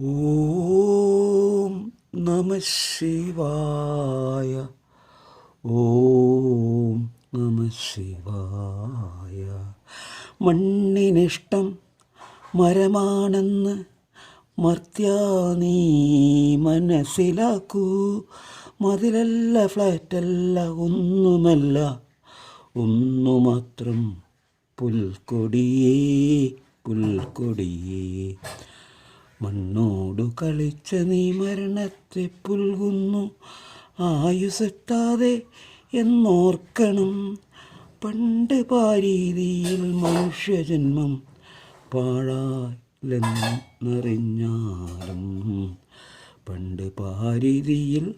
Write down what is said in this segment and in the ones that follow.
ഓം നമ ശിവായ. ഓം നമ ശിവായ. മണ്ണിനിഷ്ടം മരമാണെന്ന് മർത്യാ നീ മനസ്സിലാക്കൂ. മതിലല്ല, ഫ്ലാറ്റല്ല, ഒന്നുമല്ല, ഒന്നു മാത്രം പുൽക്കൊടിയേ, പുൽക്കൊടിയേ. മണ്ണോടു കളിച്ച നീ മരണത്തെ പുൽകുന്നു, ആയുസെത്താതെ എന്നോർക്കണം. പണ്ട് പാരീതിയിൽ മനുഷ്യജന്മം പാഴായില്ലെന്നറിഞ്ഞാലും, പണ്ട് പാരീതിയിൽ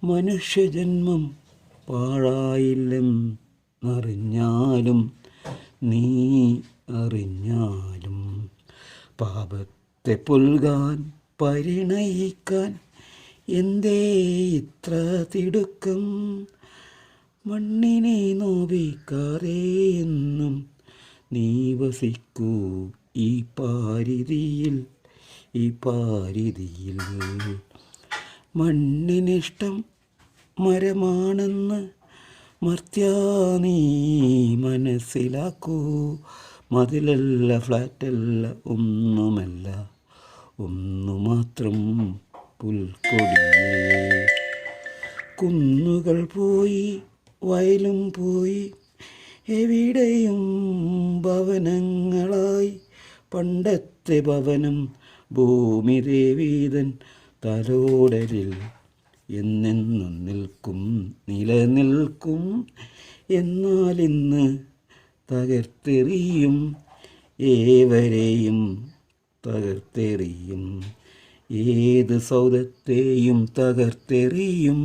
മനുഷ്യജന്മം പാഴായില്ലെന്നറിഞ്ഞാലും, നീ അറിഞ്ഞാലും പാപത്തെ പുൽകാൻ പരിണയിക്കാൻ എന്തേ ഇത്ര തിടുക്കം? മണ്ണിനെ നോവിക്കാതെ എന്നും നീ വസിക്കൂ ഈ പാരിതിയിൽ, ഈ പാരിതിയിൽ. മണ്ണിനിഷ്ടം മരമാണെന്ന് മർത്യാ നീ മനസ്സിലാക്കൂ. മതിലല്ല, ഫ്ലാറ്റല്ല, ഒന്നുമല്ല, ഒന്നു മാത്രം പുൽക്കൊടിയേ. കുന്നുകൾ പോയി, വയലും പോയി, എവിടെയും ഭവനങ്ങളായി. പണ്ടത്തെ ഭവനം ഭൂമിദേവീതൻ തലോടലിൽ എന്നെന്നും നിൽക്കും, നിലനിൽക്കും. എന്നാലിന്ന് തകർത്തെറിയും, ഏവരെയും തകർത്തെറിയും, ഏത് സൗധത്തെയും തകർത്തെറിയും.